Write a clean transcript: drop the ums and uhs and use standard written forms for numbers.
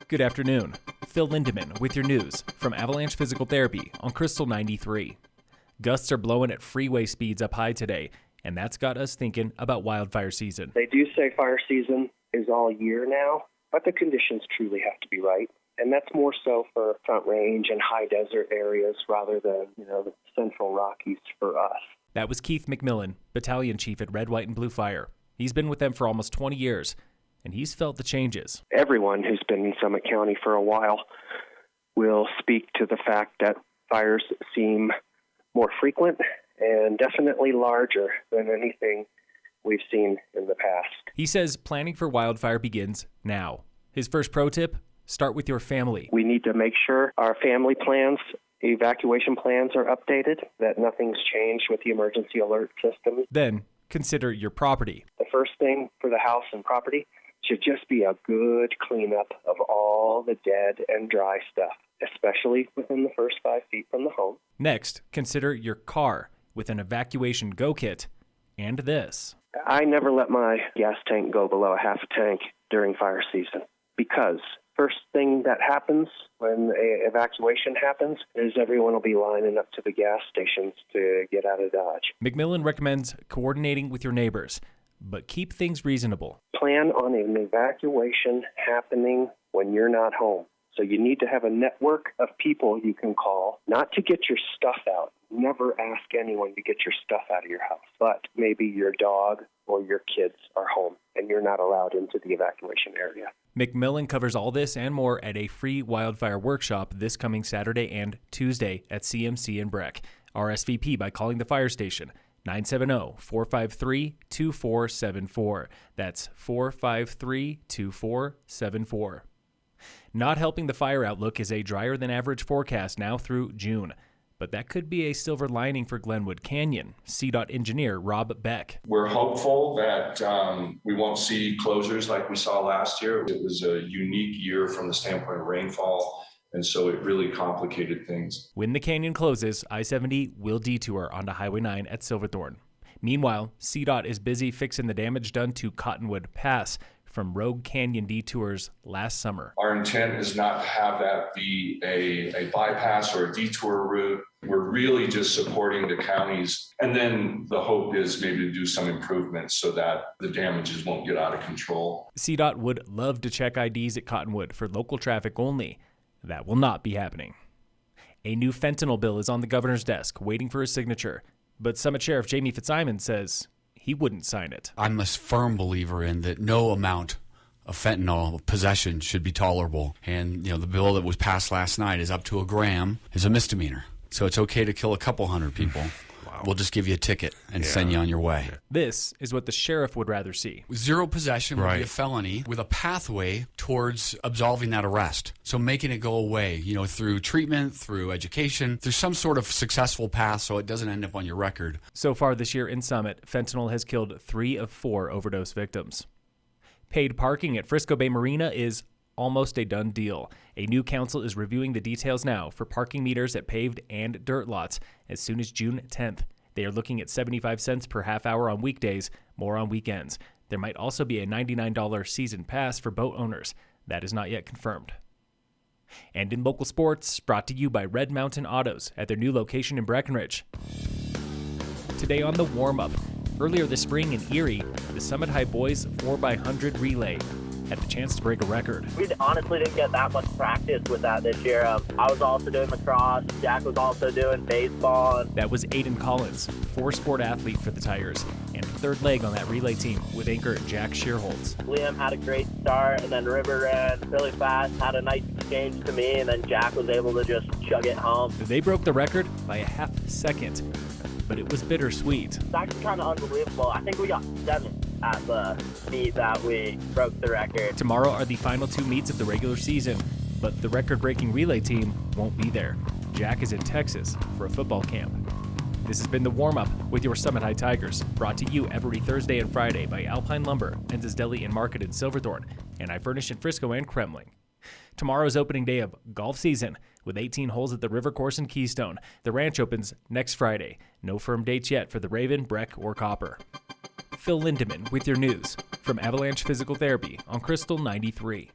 Good afternoon. Phil Lindemann with your news from Avalanche Physical Therapy on Krystal 93. Gusts are blowing at freeway speeds up high today, and that's got us thinking about wildfire season. They do say fire season is all year now, but the conditions truly have to be right. And that's more so for Front Range and high desert areas rather than, the Central Rockies for us. That was Keith McMillan, Battalion Chief at Red, White, and Blue Fire. He's been with them for almost 20 years, and he's felt the changes. Everyone who's been in Summit County for a while will speak to the fact that fires seem more frequent and definitely larger than anything we've seen in the past. He says planning for wildfire begins now. His first pro tip: start with your family. We need to make sure our family plans, evacuation plans are updated, that nothing's changed with the emergency alert system. Then consider your property. The first thing for the house and property should just be a good cleanup of all the dead and dry stuff, especially within the first 5 feet from the home. Next, consider your car with an evacuation go kit and this. I never let my gas tank go below a half a tank during fire season because first thing that happens when an evacuation happens is everyone will be lining up to the gas stations to get out of Dodge. McMillan recommends coordinating with your neighbors, but keep things reasonable. Plan on an evacuation happening when you're not home. So you need to have a network of people you can call, not to get your stuff out. Never ask anyone to get your stuff out of your house. But maybe your dog or your kids are home and you're not allowed into the evacuation area. McMillan covers all this and more at a free wildfire workshop this coming Saturday and Tuesday at CMC in Breck. RSVP by calling the fire station, 970-453-2474. That's 453-2474. Not helping the fire outlook is a drier than average forecast now through June. But that could be a silver lining for Glenwood Canyon. CDOT engineer Rob Beck. We're hopeful that we won't see closures like we saw last year. It was a unique year from the standpoint of rainfall, and so it really complicated things. When the canyon closes, I-70 will detour onto Highway 9 at Silverthorne. Meanwhile, CDOT is busy fixing the damage done to Cottonwood Pass from Rogue Canyon detours last summer. Our intent is not to have that be a bypass or a detour route. We're really just supporting the counties. And then the hope is maybe to do some improvements so that the damages won't get out of control. CDOT would love to check IDs at Cottonwood for local traffic only. That will not be happening. A new fentanyl bill is on the governor's desk, waiting for his signature. But Summit Sheriff Jamie Fitzsimons says he wouldn't sign it. I'm a firm believer in that no amount of fentanyl possession should be tolerable. And, the bill that was passed last night is up to 1 gram is a misdemeanor. So it's okay to kill a couple hundred people. Wow. We'll just give you a ticket and send you on your way. This is what the sheriff would rather see. Zero possession would be a felony with a pathway towards absolving that arrest. So making it go away, through treatment, through education, through some sort of successful path so it doesn't end up on your record. So far this year in Summit, fentanyl has killed 3 of 4 overdose victims. Paid parking at Frisco Bay Marina is almost a done deal. A new council is reviewing the details now for parking meters at paved and dirt lots as soon as June 10th. They are looking at 75 cents per half hour on weekdays, more on weekends. There might also be a $99 season pass for boat owners. That is not yet confirmed. And in local sports, brought to you by Red Mountain Autos at their new location in Breckenridge. Today on the Warmup, earlier this spring in Erie, the Summit High Boys 4x100 relay had the chance to break a record. We honestly didn't get that much practice with that this year. I was also doing lacrosse. Jack was also doing baseball. That was Aiden Collins, 4-sport athlete for the Tigers, and third leg on that relay team with anchor Jack Shearholtz. Liam had a great start, and then River ran really fast, had a nice exchange to me, and then Jack was able to just chug it home. They broke the record by a half second, but it was bittersweet. It's actually kind of unbelievable. I think we got 7th at the meet that we broke the record. Tomorrow are the final 2 meets of the regular season, but the record-breaking relay team won't be there. Jack is in Texas for a football camp. This has been the Warm-Up with your Summit High Tigers, brought to you every Thursday and Friday by Alpine Lumber, Enza's Deli and Market in Silverthorne, and I Furnish in Frisco and Kremling. Tomorrow's opening day of golf season with 18 holes at the River Course in Keystone. The ranch opens next Friday. No firm dates yet for the Raven, Breck, or Copper. Phil Lindemann with your news from Avalanche Physical Therapy on Krystal 93.